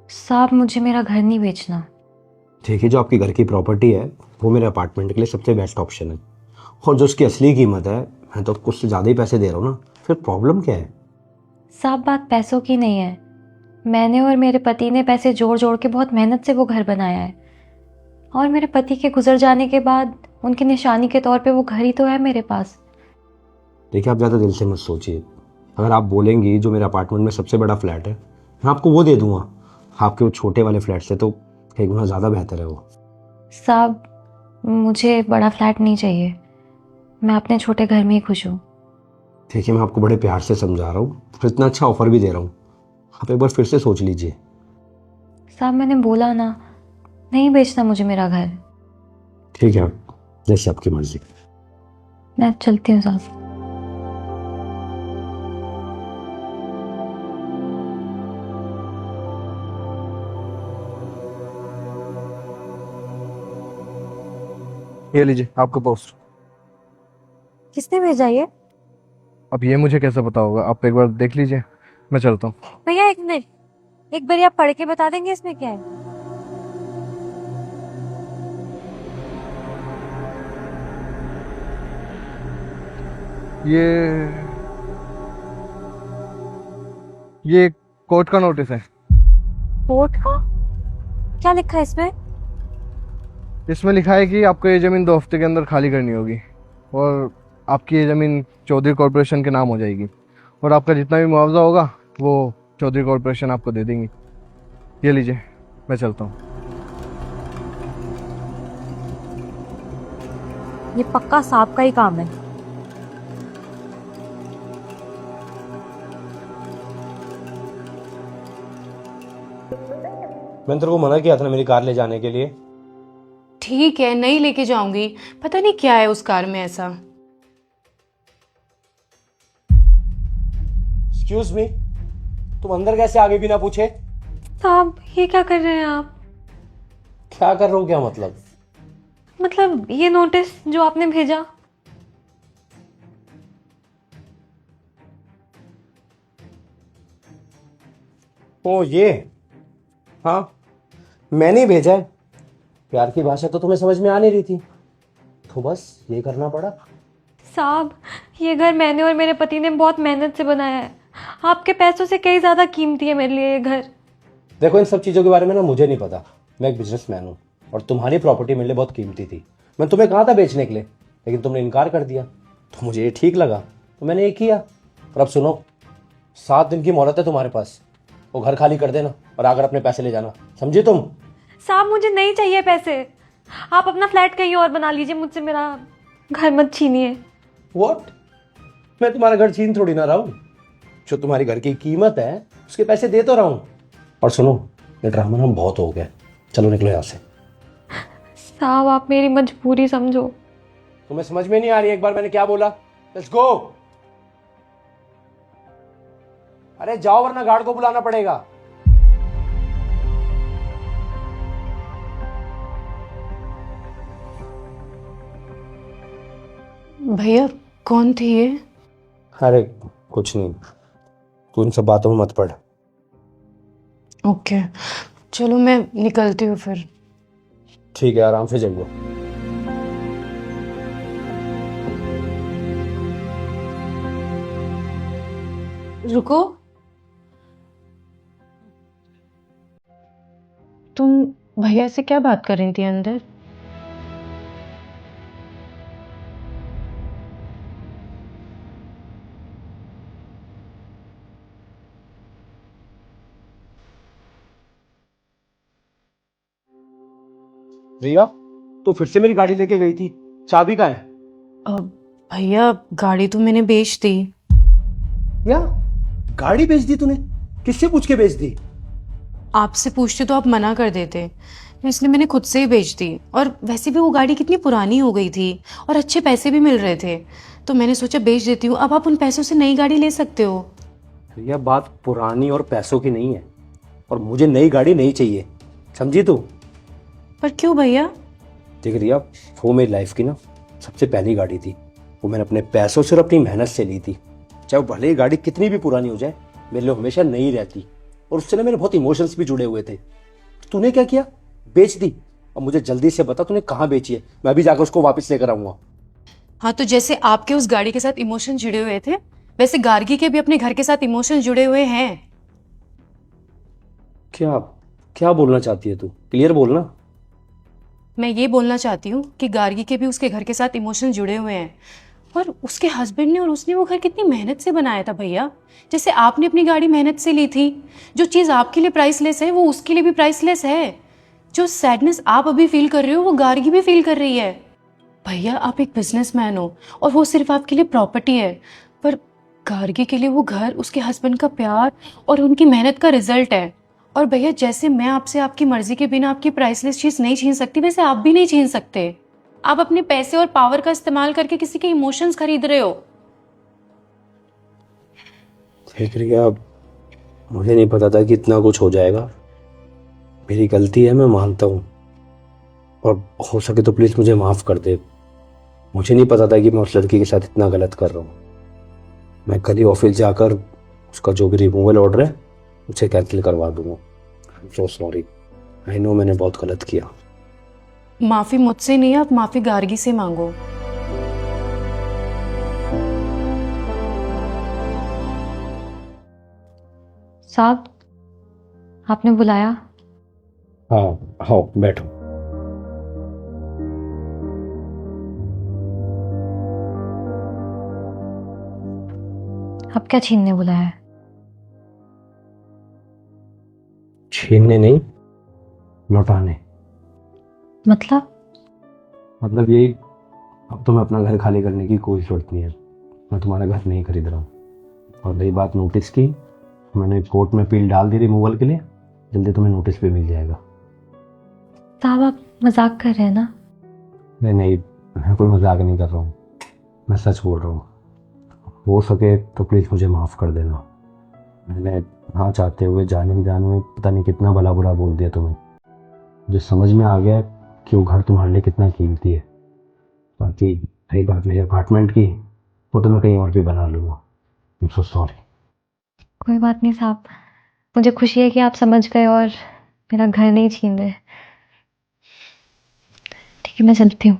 साहब मुझे मेरा घर नहीं बेचना। देखिए, जो आपकी घर की प्रॉपर्टी है वो मेरे अपार्टमेंट के लिए सबसे बेस्ट ऑप्शन है। और जो उसकी असली कीमत है, मैं तो आपको उससे ज़्यादा ही पैसे दे रहा हूँ ना। फिर प्रॉब्लम क्या है? साहब बात पैसों की नहीं है। मैंने और मेरे पति ने पैसे जोड़ जोड़ के बहुत मेहनत से वो घर बनाया है, और मेरे पति के गुजर जाने के बाद उनकी निशानी के तौर पे वो घर ही तो है मेरे पास। देखिए, आप ज़्यादा दिल से मत सोचिए। अगर आप बोलेंगी जो मेरे अपार्टमेंट में सबसे बड़ा फ्लैट है, मैं आपको वो दे दूंगा। आपके वो छोटे वाले फ्लैट से तो कई गुना ज़्यादा बेहतर है वो। साहब मुझे बड़ा फ्लैट नहीं चाहिए, मैं अपने छोटे घर में ही खुश हूँ। देखिए, मैं आपको बड़े प्यार से समझा रहा हूँ और इतना अच्छा ऑफर भी दे रहा हूँ। आप एक बार फिर से सोच लीजिए। साहब मैंने बोला ना, नहीं बेचना मुझे मेरा घर। ठीक है, जैसे आपकी मर्जी। मैं चलती हूँ साहब। ये लीजिए आपका पोस्ट। किसने भेजा ये? अब ये मुझे कैसे पता होगा, आप एक बार देख लीजिए। मैं चलता हूँ। भैया एक मिनट, एक बार आप पढ़ के बता देंगे इसमें क्या है? ये ये कोर्ट का नोटिस है। कोर्ट का? क्या लिखा है इसमें? इसमें लिखा है कि आपको ये ज़मीन 2 हफ्ते के अंदर खाली करनी होगी, और आपकी ये ज़मीन चौधरी कॉरपोरेशन के नाम हो जाएगी, और आपका जितना भी मुआवजा होगा वो चौधरी कॉरपोरेशन आपको दे देंगी। ये लीजिए, मैं चलता हूँ। ये पक्का सांप का ही काम है। मैंने तेरे को मना किया था ना मेरी कार ले जाने के लिए। ठीक है, नहीं लेके जाऊंगी। पता नहीं क्या है उस कार में ऐसा। एक्सक्यूज मी, तुम अंदर कैसे आगे बिना पूछे? साहब ये क्या कर रहे हैं आप? क्या कर रहा हूँ? क्या मतलब ये नोटिस जो आपने भेजा। ओ ये, हाँ मैंने ही भेजा है। प्यार की भाषा तो तुम्हें समझ में आ नहीं रही थी, तो बस ये करना पड़ा। साहब ये घर मैंने और मेरे पति ने बहुत मेहनत से बनाया है, आपके पैसों से कई ज्यादा कीमती है मेरे लिए ये घर। देखो, इन सब चीज़ों के बारे में ना मुझे नहीं पता। मैं एक बिजनेसमैन हूँ और तुम्हारी प्रॉपर्टी मेरे लिए बहुत कीमती थी। मैं तुम्हें कहा था बेचने के लिए, लेकिन तुमने इनकार कर दिया, तो मुझे ये ठीक लगा, तो मैंने ये किया। और अब सुनो, 7 दिन की मोहलत है तुम्हारे पास। वो घर खाली कर देना और आकर अपने पैसे ले जाना, समझी तुम? साहब मुझे नहीं चाहिए पैसे, आप अपना फ्लैट कहीं और बना लीजिए, मुझसे मेरा घर मत छीनिए। व्हाट? मैं तुम्हारा घर छीन थोड़ी ना रहा हूँ। जो तुम्हारी घर की कीमत है उसके पैसे दे तो रहा हूँ। और सुनो, ये ड्रामा ना बहुत हो गया, चलो निकलो यहाँ से। साहब आप मेरी मजबूरी समझो। तुम्हें समझ में नहीं आ रही एक बार मैंने क्या बोला? Let's go. अरे जाओ वरना गार्ड को बुलाना पड़ेगा। भैया कौन थी ये? अरे कुछ नहीं, तू इन सब बातों में मत पड़। ओके, चलो मैं निकलती हूँ फिर। ठीक है, आराम से जाइए। रुको, तुम भैया से क्या बात कर रही थी अंदर? रिया, तू फिर से मेरी गाड़ी लेके गई थी, चाबी कहाँ है? भैया गाड़ी तो मैंने बेच दी। या गाड़ी बेच दी तूने? किससे पूछ के बेच दी? आपसे पूछते तो आप मना कर देते, इसलिए मैंने खुद से ही बेच दी। और वैसे भी वो गाड़ी कितनी पुरानी हो गई थी और अच्छे पैसे भी मिल रहे थे, तो मैंने सोचा बेच देती हूँ। अब आप उन पैसों से नई गाड़ी ले सकते हो। रिया, बात पुरानी और पैसों की नहीं है, और मुझे नई गाड़ी नहीं चाहिए, समझी तू? पर क्यों भैया? देख रिया, वो मेरी लाइफ की ना सबसे पहली गाड़ी थी। वो मैंने अपने पैसों से और अपनी मेहनत से ली थी। चाहे वो भले ही गाड़ी कितनी भी पुरानी हो जाए, मेरे लिए हमेशा नई रहती। और उससे ना मेरे बहुत इमोशंस भी जुड़े हुए थे। तूने क्या किया? बेच दी। अब मुझे जल्दी से बता तूने कहाँ बेची है, मैं भी जाकर उसको वापस लेकर आऊंगा। हाँ, तो जैसे आपके उस गाड़ी के साथ इमोशन जुड़े हुए थे, वैसे गार्गी के भी अपने घर के साथ इमोशन जुड़े हुए हैं। क्या क्या बोलना चाहती है तू? क्लियर बोलना। मैं ये बोलना चाहती हूँ कि गार्गी के भी उसके घर के साथ इमोशन जुड़े हुए हैं। और उसके हस्बैंड ने और उसने वो घर कितनी मेहनत से बनाया था भैया। जैसे आपने अपनी गाड़ी मेहनत से ली थी, जो चीज़ आपके लिए प्राइसलेस है वो उसके लिए भी प्राइसलेस है। जो सैडनेस आप अभी फील कर रहे हो वो गार्गी भी फील कर रही है। भैया, आप एक बिजनेसमैन हो और वो सिर्फ आपके लिए प्रॉपर्टी है, पर गार्गी के लिए वो घर उसके हस्बैंड का प्यार और उनकी मेहनत का रिजल्ट है। और भैया, जैसे मैं आपसे आपकी मर्जी के बिना आपकी प्राइसलेस चीज नहीं छीन सकती, वैसे आप भी नहीं छीन सकते। आप अपने पैसे और पावर का इस्तेमाल करके किसी के इमोशंस खरीद रहे हो। देख रही है, अब मुझे नहीं पता था कि इतना कुछ हो जाएगा। मेरी गलती है, मैं मानता हूँ, और हो सके तो प्लीज़ मुझे माफ़ कर दे। मुझे नहीं पता था कि मैं उस लड़की के साथ इतना गलत कर रहा हूँ। मैं कल ही ऑफिस जाकर उसका जो भी रिमूवल ऑर्डर है उसे कैंसिल करवा दूंगा। I am so sorry, I know मैंने बहुत गलत किया। माफी मुझसे नहीं, आप माफी गार्गी से मांगो। साहब, आपने बुलाया? हाँ हाँ, बैठो। अब क्या छीनने बुलाया है? छीनने नहीं, लौटाने। मतलब यही, अब तुम्हें अपना घर खाली करने की कोई जरूरत नहीं है। मैं तुम्हारा घर नहीं खरीद रहा हूँ। और रही बात नोटिस की, मैंने कोर्ट में अपील डाल दी रिमूवल के लिए। जल्दी तुम्हें नोटिस भी मिल जाएगा। साहब, आप मजाक कर रहे हैं ना? नहीं नहीं, मैं कोई मजाक नहीं कर रहा हूँ, मैं सच बोल रहा हूँ। हो सके तो प्लीज़ मुझे माफ़ कर देना। मैंने हाँ चाहते हुए जाने में पता नहीं कितना भला बुरा बोल दिया तुम्हें। मुझे समझ में आ गया कि वो घर तुम्हारे लिए कितना कीमती है। बाकी रही बात मेरे अपार्टमेंट की, वो तो मैं कहीं और भी बना लूँगा। I am so sorry. कोई बात नहीं साहब, मुझे खुशी है कि आप समझ गए और मेरा घर नहीं छीन रहे। ठीक है, मैं चलती हूँ।